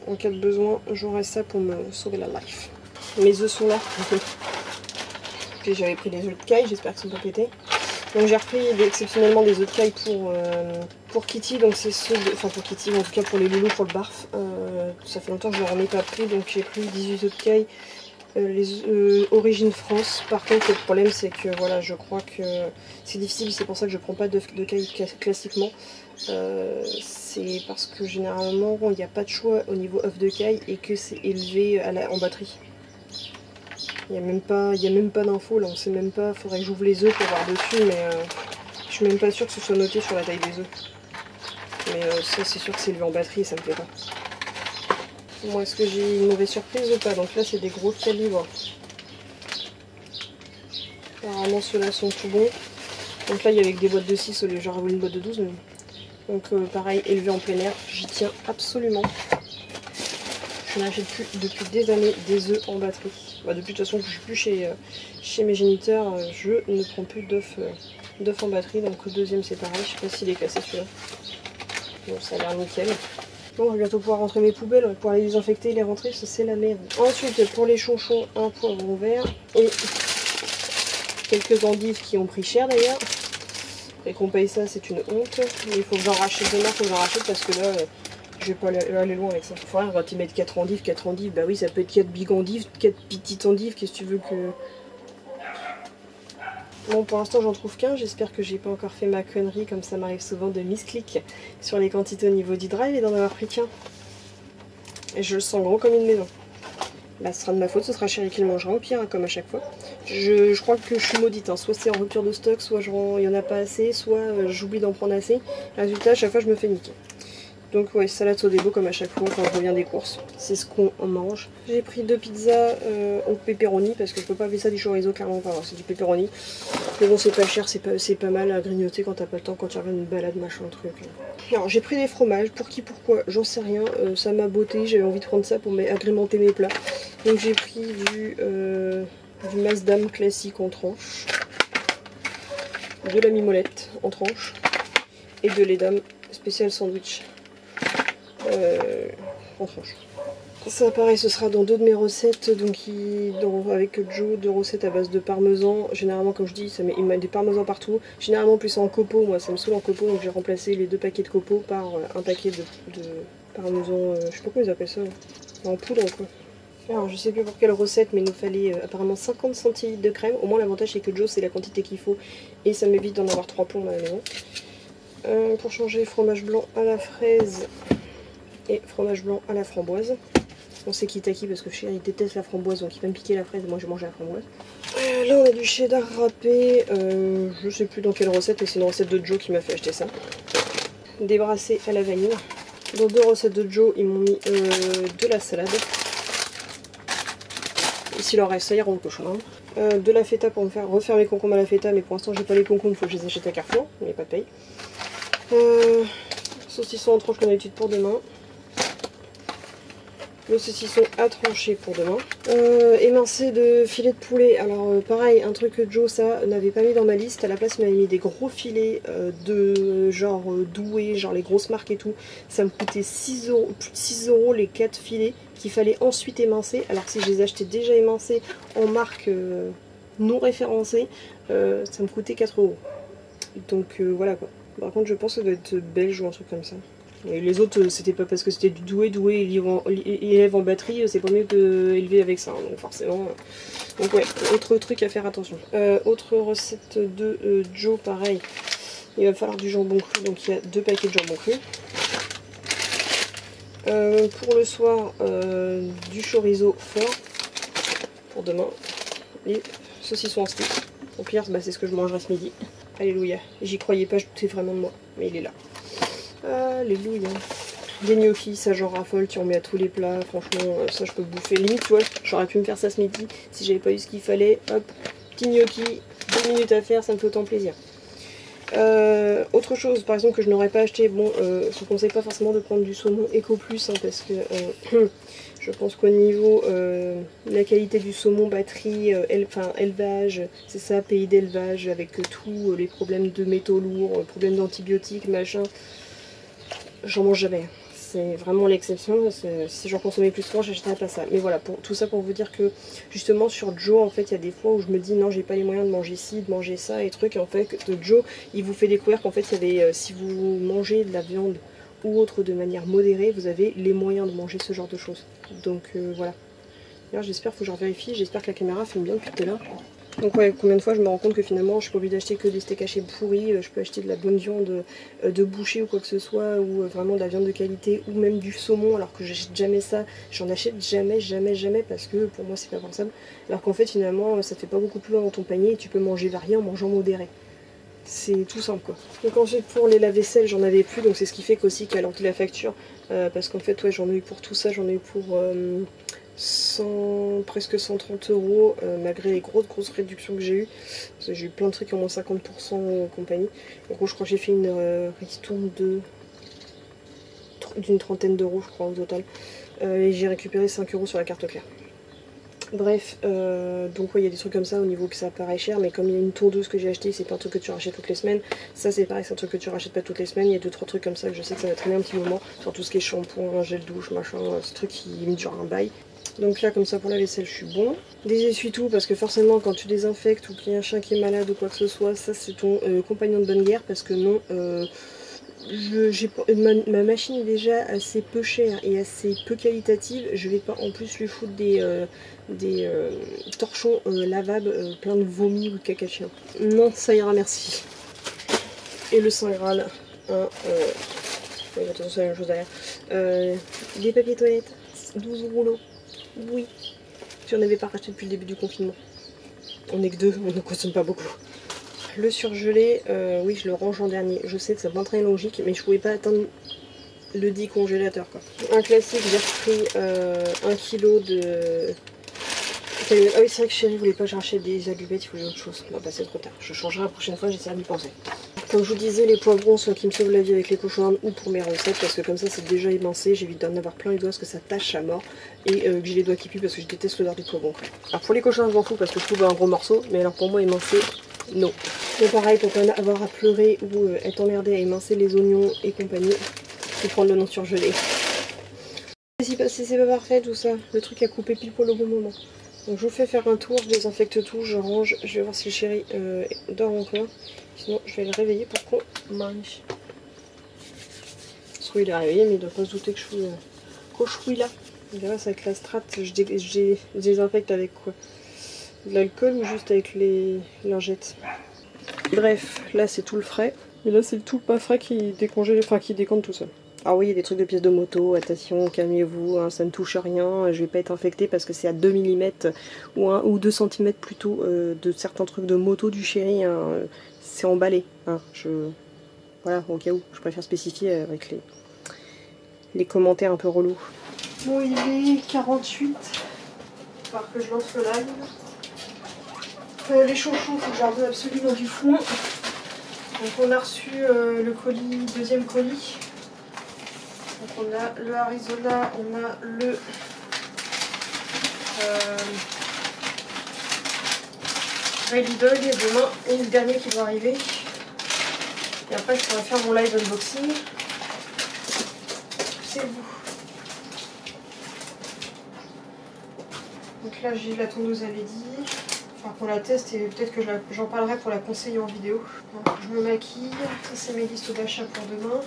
[SPEAKER 1] En cas de besoin, j'aurai ça pour me sauver la life. Mes œufs sont là. Puis j'avais pris des œufs de caille, j'espère qu'ils sont pas pétés. Donc j'ai repris exceptionnellement des œufs de caille pour Kitty, donc c'est ceux de... Enfin pour Kitty, en tout cas pour les loulous, pour le barf. Ça fait longtemps que je ne leur en ai pas pris, donc j'ai pris 18 œufs de caille. Les origines France. Par contre le problème c'est que voilà, je crois que c'est difficile, c'est pour ça que je prends pas d'œufs de caille classiquement. C'est parce que généralement il n'y a pas de choix au niveau œuf de caille et que c'est élevé en batterie. Il n'y a même pas d'infos là, on sait même pas, faudrait que j'ouvre les œufs pour voir dessus, mais je suis même pas sûre que ce soit noté sur la taille des œufs. Mais ça c'est sûr que c'est élevé en batterie et ça me plaît pas. Moi, est-ce que j'ai une mauvaise surprise ou pas? Donc là, c'est des gros calibres. Apparemment, ceux-là sont tout bons. Donc là, il y avait des boîtes de 6 au lieu j'aurais voulu une boîte de 12. Mais... Donc pareil, élevé en plein air, j'y tiens absolument. Je n'achète plus depuis des années des œufs en batterie. Bah, depuis de toute façon que je suis plus chez mes géniteurs, je ne prends plus d'œufs en batterie. Donc le deuxième, c'est pareil. Je sais pas s'il est cassé celui-là. Bon, ça a l'air nickel. Bon, je vais bientôt pouvoir rentrer mes poubelles pour aller les désinfecter et les rentrer, ça c'est la merde. Ensuite, pour les chonchons, un poivron vert et quelques endives qui ont pris cher d'ailleurs. Et qu'on paye ça, c'est une honte. Mais il faut que j'en rachète demain, il faut que j'en rachète parce que là, je vais pas aller loin avec ça. Faudrait, on va t'y mettre 4 endives, bah oui, ça peut être 4 big endives, 4 petites endives, qu'est-ce que tu veux que... Bon, pour l'instant j'en trouve qu'un, j'espère que j'ai pas encore fait ma connerie comme ça m'arrive souvent de misclick sur les quantités au niveau du drive et d'en avoir pris qu'un. Et je le sens gros comme une maison. Bah ce sera de ma faute, ce sera Chérie qui le mangera au pire, hein, comme à chaque fois. Je crois que je suis maudite, hein. Soit c'est en rupture de stock, soit il y en a pas assez, soit j'oublie d'en prendre assez. Résultat, à chaque fois je me fais niquer. Donc ouais, salade sodebo comme à chaque fois quand je reviens des courses. C'est ce qu'on mange. J'ai pris 2 pizzas au pepperoni parce que je peux pas appeler ça du chorizo, clairement pas. C'est du pepperoni. Mais bon, c'est pas cher, c'est pas mal à grignoter quand t'as pas le temps, quand tu reviens d'une balade, machin, truc. Alors j'ai pris des fromages. Pour qui, pourquoi, j'en sais rien. Ça m'a botté, j'avais envie de prendre ça pour agrémenter mes plats. Donc j'ai pris du Masdam classique en tranche. De la mimolette en tranche. Et de l'Edam spécial sandwich. En tranche. Ça pareil, ce sera dans 2 de mes recettes, donc avec Joe, 2 recettes à base de parmesan. Généralement, comme je dis, il met des parmesans partout. Généralement plus en copeaux, moi ça me saoule en copeaux, donc j'ai remplacé les 2 paquets de copeaux par un paquet de parmesan, je sais pas comment ils appellent ça, en poudre quoi. Alors je sais plus pour quelle recette, mais il nous fallait apparemment 50 centilitres de crème. Au moins l'avantage c'est que Joe c'est la quantité qu'il faut et ça m'évite d'en avoir 3 plombs à la maison. Pour changer, fromage blanc à la fraise et fromage blanc à la framboise. On sait qui qui parce que Chérie déteste la framboise, donc il va me piquer la fraise et moi je mange la framboise. Là on a du cheddar râpé, je sais plus dans quelle recette, mais c'est une recette de Joe qui m'a fait acheter ça. Débrassé à la vanille. Dans 2 recettes de Joe, ils m'ont mis de la salade. Et s'il en reste, ça ira au cauchemar. De la feta pour me faire refaire mes concombres à la feta, mais pour l'instant j'ai pas les concombres, il faut que je les achète à Carrefour, il n'y a pas de paye. Saucisson en tranche comme d'habitude pour demain. Le saucisson à trancher pour demain. Émincé de filet de poulet. Alors pareil, un truc que Joe ça n'avait pas mis dans ma liste. À la place il m'avait mis des gros filets de genre doués, genre les grosses marques et tout. Ça me coûtait 6 €, plus de 6 € les 4 filets qu'il fallait ensuite émincer. Alors que si je les achetais déjà émincés en marque non référencée, ça me coûtait 4 €. Donc voilà quoi. Par contre je pense que ça doit être belge ou un truc comme ça. Et les autres, c'était pas parce que c'était du doué élève en batterie, c'est pas mieux que élevé avec ça, hein, donc forcément. Donc ouais, autre truc à faire attention. Autre recette de Joe, pareil. Il va falloir du jambon cru, donc il y a 2 paquets de jambon cru. Pour le soir, du chorizo fort pour demain. Et saucisson en steak. Au pire, bah, c'est ce que je mangerai ce midi. Alléluia. J'y croyais pas, je doutais vraiment de moi. Mais il est là. Alléluia. Des gnocchis, ça j'en raffole, tu en mets à tous les plats. Franchement, ça je peux bouffer. Limite, tu vois, j'aurais pu me faire ça ce midi si j'avais pas eu ce qu'il fallait. Hop, petit gnocchi, 2 minutes à faire, ça me fait autant plaisir. Autre chose, par exemple, que je n'aurais pas acheté, bon, je vous conseille pas forcément de prendre du saumon Eco Plus, hein, parce que je pense qu'au niveau la qualité du saumon, batterie, élevage, c'est ça, pays d'élevage, avec tous les problèmes de métaux lourds, problèmes d'antibiotiques, machin, j'en mange jamais. C'est vraiment l'exception. Si j'en consommais plus souvent, j'achèterais pas ça. Mais voilà, tout ça pour vous dire que justement sur Joe, en fait, il y a des fois où je me dis non, j'ai pas les moyens de manger ci, de manger ça et trucs. Et en fait, Joe, il vous fait découvrir qu'en fait, il y avait, si vous mangez de la viande ou autre de manière modérée, vous avez les moyens de manger ce genre de choses. Donc voilà. D'ailleurs, j'espère, faut que je vérifie. J'espère que la caméra filme bien depuis tout à l'heure. Donc ouais, combien de fois je me rends compte que finalement je suis pas obligée d'acheter que des steaks hachés pourris, je peux acheter de la bonne viande de boucher ou quoi que ce soit, ou vraiment de la viande de qualité, ou même du saumon, alors que j'achète jamais ça, j'en achète jamais, parce que pour moi c'est pas pensable, alors qu'en fait finalement ça te fait pas beaucoup plus loin dans ton panier et tu peux manger varié en mangeant modéré. C'est tout simple quoi. Donc ensuite pour les lave-vaisselle j'en avais plus, donc c'est ce qui fait qu'aussi qu'elle remplit la facture, parce qu'en fait ouais j'en ai eu pour tout ça, j'en ai eu pour... presque 130 €, malgré les grosses réductions que j'ai eues. Parce que j'ai eu plein de trucs en moins 50% compagnie. En gros, je crois que j'ai fait une ristourne d'une trentaine d'euros, je crois, au total. Et j'ai récupéré 5 € sur la carte claire. Bref, donc ouais, il y a des trucs comme ça au niveau que ça paraît cher, mais comme il y a une tondeuse que j'ai acheté, c'est pas un truc que tu rachètes toutes les semaines. Ça c'est pareil, c'est un truc que tu rachètes pas toutes les semaines. Il y a 2-3 trucs comme ça que je sais que ça va traîner un petit moment, sur tout ce qui est shampoing, gel douche, machin, ce truc qui me dure un bail. Donc là, comme ça, pour la vaisselle, je suis bon. Des essuie-tout, parce que forcément, quand tu désinfectes ou qu'il y a un chien qui est malade ou quoi que ce soit, ça, c'est ton compagnon de bonne guerre, parce que non, ma machine est déjà assez peu chère et assez peu qualitative. Je vais pas en plus lui foutre des torchons lavables plein de vomi ou de caca de chien. Non, ça ira, merci. Et le Saint Graal, hein, attention, c'est la même chose derrière. Des papiers toilettes, 12 rouleaux. Oui, j'en avais pas racheté depuis le début du confinement. On est que 2, on ne consomme pas beaucoup. Le surgelé, oui, je le range en dernier. Je sais que ça va très logique, mais je pouvais pas atteindre le dit congélateur, quoi. Un classique, j'ai repris 1 kg de... Ah oui, c'est vrai que chérie voulait pas que je rachète des allumettes, il faut autre chose. Bah, c'est trop tard. Je changerai la prochaine fois, j'essaierai d'y penser. Comme je vous disais, les poivrons sont qui me sauvent la vie avec les cochons d'Inde ou pour mes recettes, parce que comme ça c'est déjà émincé, j'évite d'en avoir plein les doigts parce que ça tâche à mort, et que j'ai les doigts qui puent parce que je déteste l'odeur du poivron. Alors pour les cochons d'Inde, je m'en fous parce que je trouve un gros morceau, mais alors pour moi émincé, non. Donc pareil, pour pas avoir à pleurer ou être emmerdé à émincer les oignons et compagnie, je vais prendre le non surgelé. Si c'est pas parfait tout ça, le truc a coupé pile poil au bon moment. Donc je vous fais faire un tour, je désinfecte tout, je range, je vais voir si le chéri dort encore. Sinon je vais le réveiller pour qu'on mange. Soit il est réveillé mais il doit pas se douter que je suis cochouille là. Et là c'est avec la Strat, je désinfecte avec quoi? De l'alcool ou juste avec les lingettes? Bref, là c'est tout le frais. Et là c'est le tout pas frais qui décongèle, enfin qui décompte tout seul. Ah oui, il y a des trucs de pièces de moto, attention, calmez-vous, hein, ça ne touche rien, je vais pas être infectée parce que c'est à 2 mm ou 2 cm plutôt de certains trucs de moto du chéri, hein, c'est emballé. Hein, voilà, au cas où, je préfère spécifier avec les commentaires un peu relous. Bon, il est 48, il va falloir que je lance le live. Les chouchous, il faut que je leur donne absolument du foin. Donc on a reçu le colis, deuxième colis. Donc on a le Arizona, on a le Ready Dog demain et le dernier qui va arriver. Et après je pourrai faire mon live unboxing. C'est vous. Donc là j'ai la tondeuse à Lady. Enfin qu'on la teste et peut-être que j'en parlerai pour la conseiller en vidéo. Donc, je me maquille, ça c'est mes listes d'achat pour demain.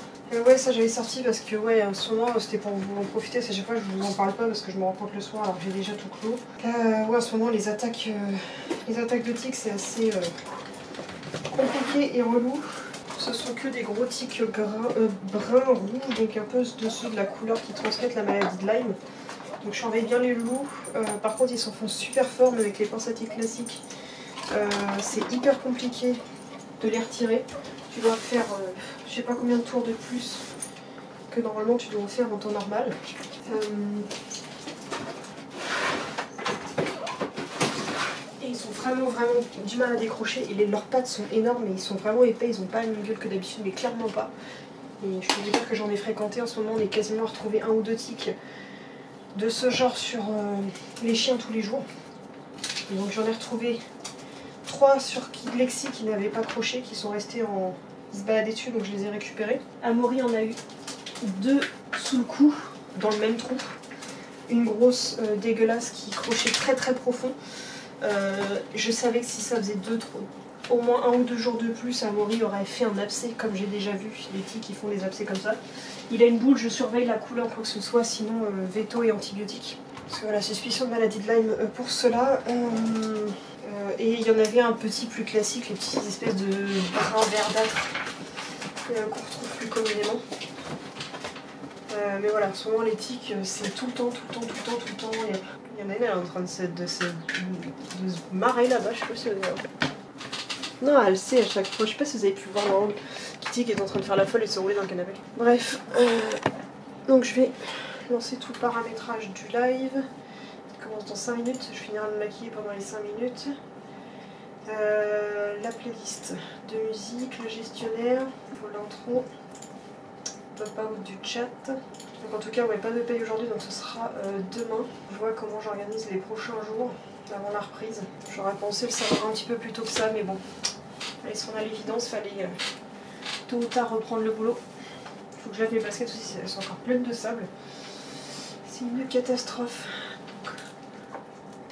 [SPEAKER 1] Ouais, ça j'avais sorti parce que ouais, en ce moment c'était pour vous en profiter. C'est chaque fois que je vous en parle pas parce que je me rends compte le soir alors que j'ai déjà tout clos. Ouais, en ce moment les attaques de tiques c'est assez compliqué et relou. Ce sont que des gros tiques bruns rouges, donc un peu dessous de la couleur qui transmettent la maladie de Lyme. Donc je surveille bien les loups. Par contre ils s'enfoncent super fort, mais avec les pinces à tiques classiques, c'est hyper compliqué de les retirer. Tu dois faire je sais pas combien de tours de plus que normalement tu dois faire en temps normal. Et ils sont vraiment du mal à décrocher et leurs pattes sont énormes et ils sont vraiment épais, ils n'ont pas la même gueule que d'habitude mais clairement pas. Et je peux vous dire que j'en ai fréquenté en ce moment, on est quasiment à retrouver 1 ou 2 tiques de ce genre sur les chiens tous les jours. Et donc j'en ai retrouvé 3 sur Lexi qui n'avaient pas croché, qui sont restés ils se baladaient dessus, donc je les ai récupérés. Amaury en a eu 2 sous le cou, dans le même trou. Une grosse dégueulasse qui crochait très profond. Je savais que si ça faisait au moins 1 ou 2 jours de plus, Amaury aurait fait un abcès, comme j'ai déjà vu les tiques qui font des abcès comme ça. Il a une boule, je surveille la couleur, quoi que ce soit, sinon veto et antibiotiques. Parce que voilà, suspicion de maladie de Lyme pour cela. Et il y en avait un petit plus classique, les petites espèces de brins verdâtres qu'on retrouve plus communément. Mais voilà, souvent les tiques, c'est tout le temps. Il y en a une, elle est en train de se marrer là-bas, je sais pas si vous avez... Non, elle sait à chaque fois, je sais pas si vous avez pu voir l'angle. Kitty qui est en train de faire la folle et de se rouler dans le canapé. Bref, donc je vais lancer tout le paramétrage du live. Il commence dans 5 minutes, je finirai de me maquiller pendant les 5 minutes. La playlist de musique, le gestionnaire, pour l'intro, pop-out du chat. Donc en tout cas, ouais, pas de paye aujourd'hui, donc ce sera demain. Je vois comment j'organise les prochains jours avant la reprise. J'aurais pensé le savoir un petit peu plus tôt que ça, mais bon, allez, si on a l'évidence, fallait tôt ou tard reprendre le boulot. Il faut que je lave mes baskets aussi, elles sont encore pleines de sable. C'est une catastrophe.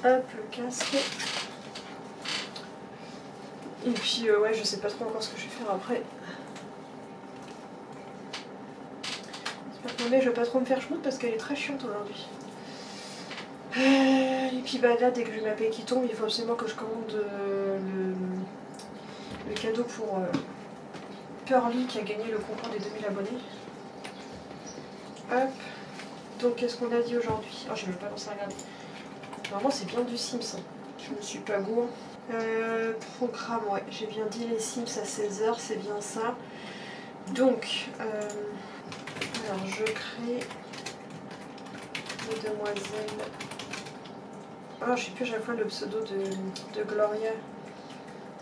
[SPEAKER 1] Hop, le casque. Et puis ouais, je sais pas trop encore ce que je vais faire après. J'espère que je vais pas trop me faire chmoute parce qu'elle est très chiante aujourd'hui. Et puis bah là, dès que j'ai ma paye qui tombe, il faut absolument que je commande le cadeau pour Pearly qui a gagné le concours des 2000 abonnés. Hop. Donc qu'est-ce qu'on a dit aujourd'hui? Oh, j'ai même pas pensé à regarder. Normalement c'est bien du Sims. Je me suis pas gourd. Programme, ouais, j'ai bien dit les Sims à 16h, c'est bien ça. Donc, alors je crée les demoiselles. Ah, je sais plus à chaque fois le pseudo de Gloria.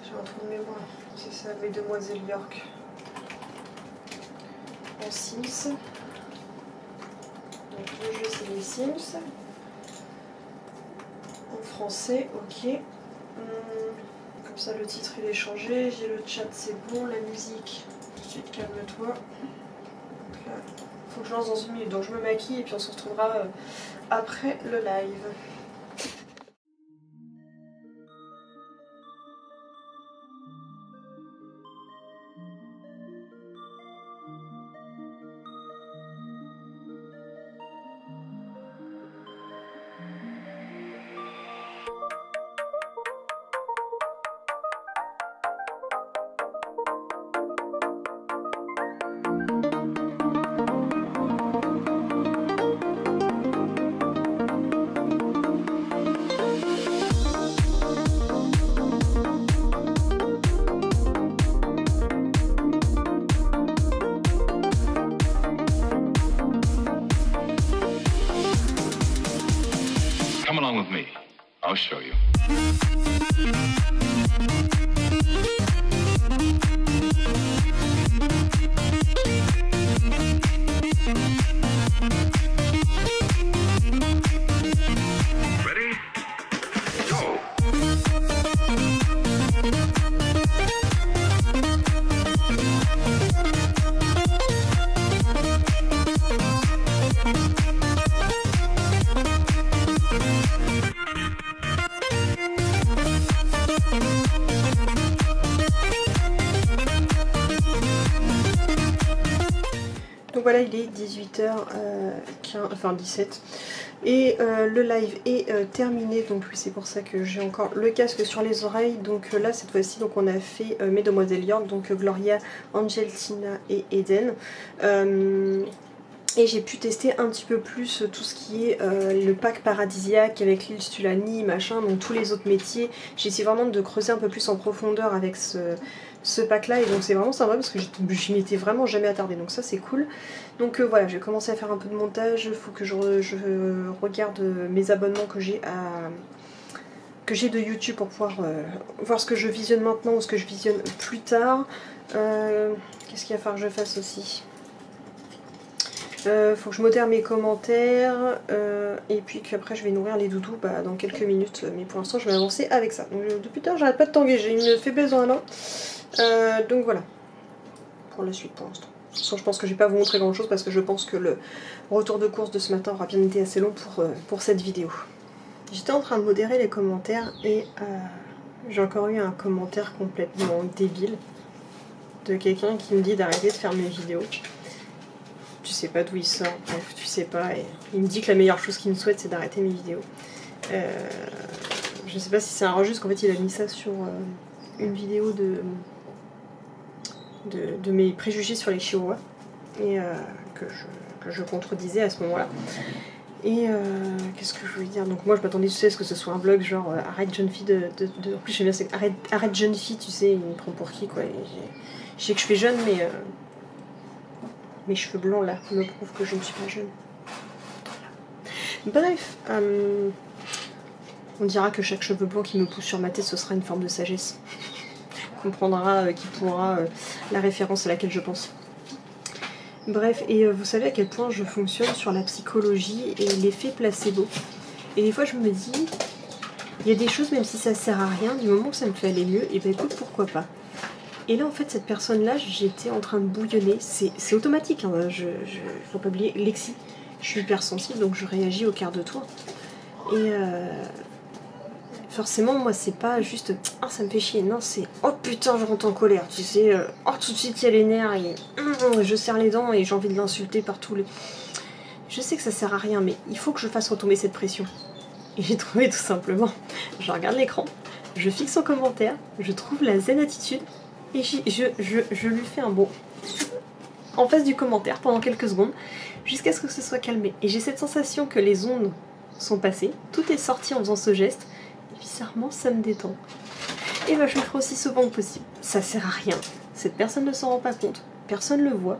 [SPEAKER 1] J'ai un trou de mémoire. C'est ça, mes demoiselles York. En Sims. Donc le jeu c'est les Sims. En français, ok. Comme ça le titre il est changé, j'ai le chat c'est bon, la musique, tout de suite calme-toi. Faut que je lance dans 1 minute, donc je me maquille et puis on se retrouvera après le live.
[SPEAKER 2] Come along with me. I'll show you. Ready? Go!
[SPEAKER 1] là il est 18h15, enfin 17. Et le live est terminé, donc oui, c'est pour ça que j'ai encore le casque sur les oreilles. Donc là cette fois-ci donc on a fait Mesdemoiselles York, donc Gloria, Angelina et Eden. Et j'ai pu tester un petit peu plus tout ce qui est le pack paradisiaque avec l'île Stulani, machin, donc tous les autres métiers. J'ai essayé vraiment de creuser un peu plus en profondeur avec ce pack là, et donc c'est vraiment sympa parce que je m'y étais vraiment jamais attardée, donc ça c'est cool. Donc voilà, je vais commencer à faire un peu de montage, il faut que je regarde mes abonnements que j'ai de YouTube pour pouvoir voir ce que je visionne maintenant ou ce que je visionne plus tard. Qu'est-ce qu'il va falloir que je fasse aussi? Faut que je modère mes commentaires et puis qu'après je vais nourrir les doudous dans quelques minutes, mais pour l'instant je vais avancer avec ça. Donc, depuis tard j'arrête pas de t'engager, j'ai une faiblesse dans la main, donc voilà pour la suite pour l'instant. De toute façon je pense que je vais pas vous montrer grand chose parce que je pense que le retour de course de ce matin aura bien été assez long pour cette vidéo. J'étais en train de modérer les commentaires et j'ai encore eu un commentaire complètement débile de quelqu'un qui me dit d'arrêter de faire mes vidéos. Tu sais pas d'où il sort, bref, tu sais pas, et il me dit que la meilleure chose qu'il me souhaite c'est d'arrêter mes vidéos. Je sais pas si c'est un registre, qu'en fait il a mis ça sur une vidéo de mes préjugés sur les chihuahuas, et que je contredisais à ce moment-là. Et qu'est-ce que je voulais dire? Donc moi je m'attendais, tu sais, à ce que ce soit un blog genre arrête jeune fille en plus j'aime bien, c'est arrête jeune fille, tu sais, il me prend pour qui quoi. Je sais que je fais jeune, mais mes cheveux blancs là me prouvent que je ne suis pas jeune. Bref, on dira que chaque cheveu blanc qui me pousse sur ma tête ce sera une forme de sagesse. On comprendra qui pourra la référence à laquelle je pense. Bref, et vous savez à quel point je fonctionne sur la psychologie et l'effet placebo. Et des fois je me dis, il y a des choses, même si ça sert à rien, du moment que ça me fait aller mieux, et ben écoute, pourquoi pas. Et là en fait cette personne là, j'étais en train de bouillonner, c'est automatique, hein. Faut pas oublier, Lexi, je suis hyper sensible donc je réagis au quart de tour. Et forcément moi c'est pas juste ah ça me fait chier, non c'est oh putain je rentre en colère, tu sais, oh tout de suite il y a les nerfs et je serre les dents et j'ai envie de l'insulter par tous les... Je sais que ça sert à rien mais il faut que je fasse retomber cette pression. Et j'ai trouvé tout simplement, je regarde l'écran, je fixe en commentaire, je trouve la zen attitude et je lui fais un bon en face du commentaire pendant quelques secondes jusqu'à ce que ce soit calmé. Et j'ai cette sensation que les ondes sont passées, tout est sorti en faisant ce geste et bizarrement ça me détend. Et bah je le ferai aussi souvent que possible. Ça sert à rien, cette personne ne s'en rend pas compte, personne le voit,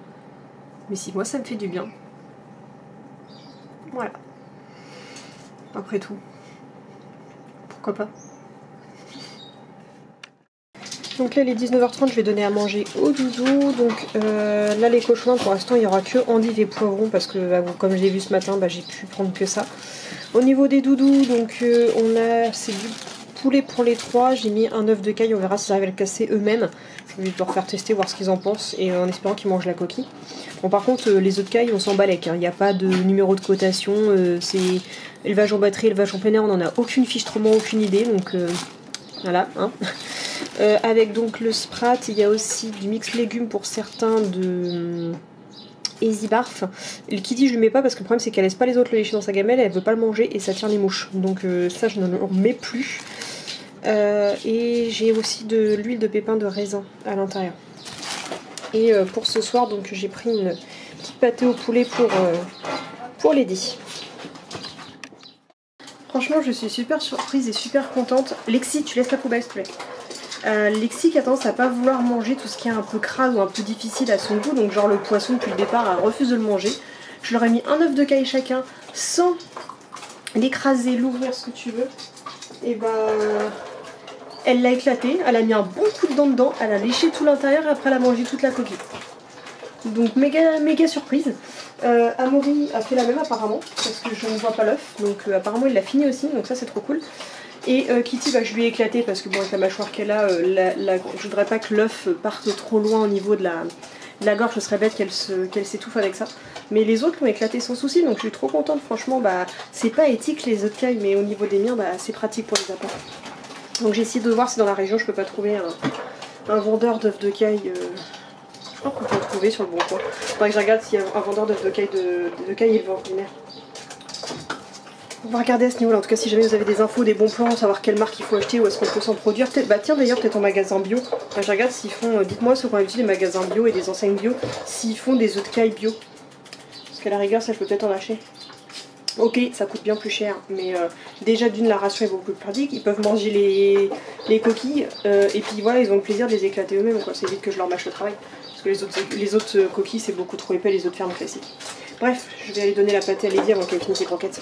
[SPEAKER 1] mais si moi ça me fait du bien, voilà. Après tout, pourquoi pas. Donc là il est 19h30, je vais donner à manger aux doudous. Donc là les cochons pour l'instant il n'y aura que endives et poivrons parce que bah, comme je l'ai vu ce matin j'ai pu prendre que ça. Au niveau des doudous donc on a c'est du poulet pour les trois, j'ai mis un œuf de caille, on verra si j'arrive à le casser eux-mêmes. Je vais leur faire tester, voir ce qu'ils en pensent et en espérant qu'ils mangent la coquille. Bon par contre les œufs de caille on s'en balèque, il n'y a pas de numéro de cotation, c'est élevage en batterie, élevage en plein air, on n'en a aucune fiche, aucune idée donc voilà hein. Avec donc le sprat, il y a aussi du mix légumes pour certains de Easy Barf. Le Kitty je le mets pas parce que le problème c'est qu'elle laisse pas les autres le lécher dans sa gamelle, elle veut pas le manger et ça tire les mouches. Donc ça je n'en remets plus. Et j'ai aussi de l'huile de pépins de raisin à l'intérieur. Et pour ce soir donc j'ai pris une petite pâtée au poulet pour Lady. Franchement je suis super surprise et super contente. Lexi tu laisses la poubelle s'il te plaît. Lexi qui a tendance à pas vouloir manger tout ce qui est un peu crade ou un peu difficile à son goût, donc genre le poisson depuis le départ elle refuse de le manger. Je leur ai mis un œuf de caille chacun sans l'écraser, l'ouvrir ce que tu veux. Et bah elle l'a éclaté, elle a mis un bon coup de dent dedans, elle a léché tout l'intérieur et après elle a mangé toute la coquille. Donc méga surprise. Amaury a fait la même apparemment, parce que je ne vois pas l'œuf, donc apparemment il l'a fini aussi, donc ça c'est trop cool. Et Kitty, bah, je lui ai éclaté parce que bon avec la mâchoire qu'elle a, je voudrais pas que l'œuf parte trop loin au niveau de la gorge, ce serait bête qu'elle s'étouffe avec ça. Mais les autres l'ont éclaté sans souci, donc je suis trop contente, franchement bah c'est pas éthique les œufs de caille, mais au niveau des miens bah c'est pratique pour les apports. Donc j'ai essayé de voir si dans la région je peux pas trouver un vendeur d'œufs de caille crois qu'on peut en trouver sur le bon coin. Faudrait que je regarde s'il y a un vendeur de cailles ordinaires. On va regarder à ce niveau là, en tout cas si jamais vous avez des infos, des bons plans, savoir quelle marque il faut acheter, où est-ce qu'on peut s'en produire. Peut-être, bah tiens d'ailleurs peut-être en magasin bio. Enfin, je regarde s'ils font, dites-moi ceux qui ont l'habitude des magasins bio et des enseignes bio, s'ils font des œufs de caille bio. Parce qu'à la rigueur ça je peux peut-être en acheter. Ok, ça coûte bien plus cher, mais déjà d'une la ration est beaucoup plus pratique, ils peuvent manger les coquilles, et puis voilà, ils ont le plaisir de les éclater eux-mêmes, quoi. C'est vite que je leur mâche le travail. Parce que les autres coquilles c'est beaucoup trop épais, les autres fermes classiques. Bref, je vais aller donner la pâtée à Lady avant qu'elle finisse ses croquettes.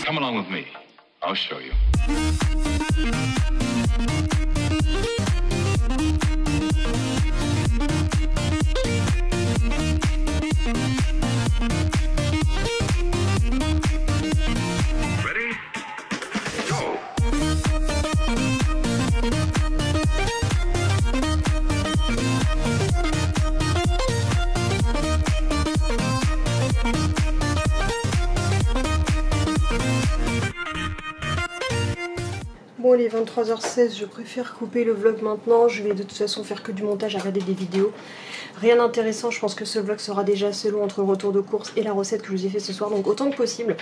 [SPEAKER 2] Come along with me. I'll show you. Ready? Go!
[SPEAKER 1] Bon, il est 23h16, je préfère couper le vlog maintenant. Je vais de toute façon faire que du montage, à regarder des vidéos. Rien d'intéressant, je pense que ce vlog sera déjà assez long entre le retour de course et la recette que je vous ai fait ce soir. Donc autant que possible,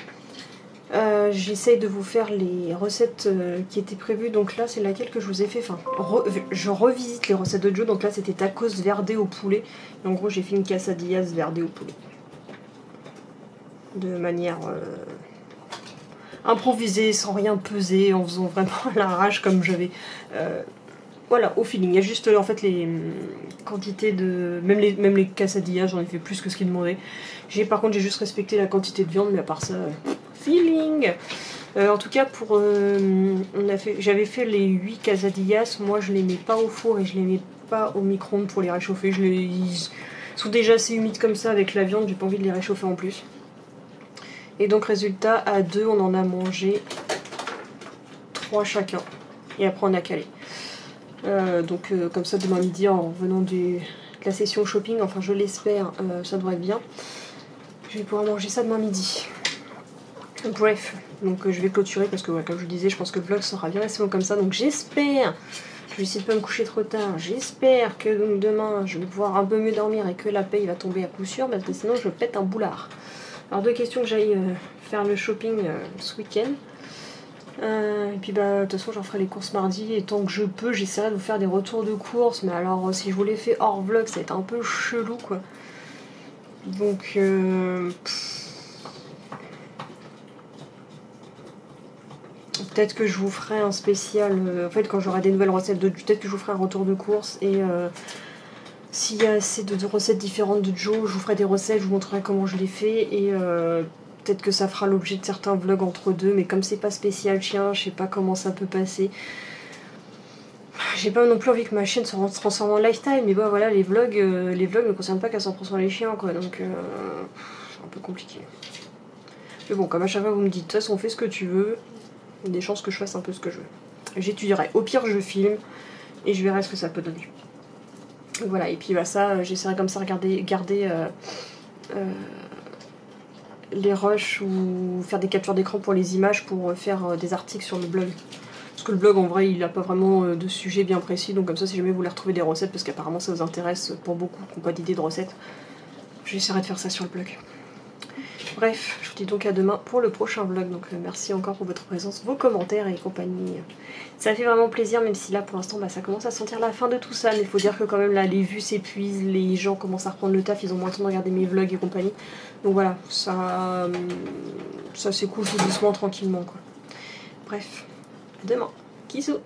[SPEAKER 1] j'essaye de vous faire les recettes qui étaient prévues. Donc là, c'est laquelle que je vous ai fait. Enfin, je revisite les recettes de Joe. Donc là, c'était tacos verdé au poulet. Et en gros, j'ai fait une quesadillas verdée au poulet. De manière... improvisé, sans rien peser, en faisant vraiment à l'arrache comme j'avais. Voilà, au feeling. Il y a juste en fait les quantités de... Même les quesadillas, j'en ai fait plus que ce qu'ils demandaient. Par contre, j'ai juste respecté la quantité de viande, mais à part ça, feeling. En tout cas, j'avais fait les 8 quesadillas. Moi, je les mets pas au four et je les mets pas au micro-ondes pour les réchauffer. Ils sont déjà assez humides comme ça avec la viande, j'ai pas envie de les réchauffer en plus. Et donc résultat, à 2 on en a mangé 3 chacun. Et après on a calé. Comme ça demain midi en revenant de la session shopping, enfin je l'espère, ça devrait être bien. Je vais pouvoir manger ça demain midi. Bref, donc je vais clôturer parce que ouais, comme je vous disais, je pense que le vlog sera bien assez long comme ça. Donc j'espère, je vais essayer de pas me coucher trop tard. J'espère que donc, demain je vais pouvoir un peu mieux dormir et que la paye va tomber à coup sûr, parce que sinon je pète un boulard. Alors deux questions que j'aille faire le shopping ce week-end. Et puis bah de toute façon j'en ferai les courses mardi et tant que je peux j'essaierai de vous faire des retours de courses. Mais alors si je vous les fais hors vlog ça va être un peu chelou quoi. Donc peut-être que je vous ferai un spécial, en fait quand j'aurai des nouvelles recettes de peut-être que je vous ferai un retour de course et s'il y a assez de recettes différentes de Joe, je vous ferai des recettes, je vous montrerai comment je les fais et peut-être que ça fera l'objet de certains vlogs entre deux, mais comme c'est pas spécial chien, je sais pas comment ça peut passer. J'ai pas non plus envie que ma chaîne se transforme en lifestyle, mais bon voilà, les vlogs ne concernent pas qu'à 100% les chiens quoi, donc c'est un peu compliqué. Mais bon, comme à chaque fois vous me dites, de toute façon fais ce que tu veux, il y a des chances que je fasse un peu ce que je veux. J'étudierai, au pire je filme et je verrai ce que ça peut donner. Voilà, et puis bah ça, j'essaierai comme ça de garder les rushs ou faire des captures d'écran pour les images pour faire des articles sur le blog. Parce que le blog en vrai il n'a pas vraiment de sujet bien précis, donc comme ça si jamais vous voulez retrouver des recettes, parce qu'apparemment ça vous intéresse pour beaucoup qui n'ont pas d'idée de recettes, j'essaierai de faire ça sur le blog. Bref, je vous dis donc à demain pour le prochain vlog, donc merci encore pour votre présence, vos commentaires et compagnie. Ça fait vraiment plaisir, même si là pour l'instant bah, ça commence à sentir la fin de tout ça, mais il faut dire que quand même là les vues s'épuisent, les gens commencent à reprendre le taf, ils ont moins le temps de regarder mes vlogs et compagnie. Donc voilà, ça s'écoule tout doucement, tranquillement quoi. Bref, à demain, bisous.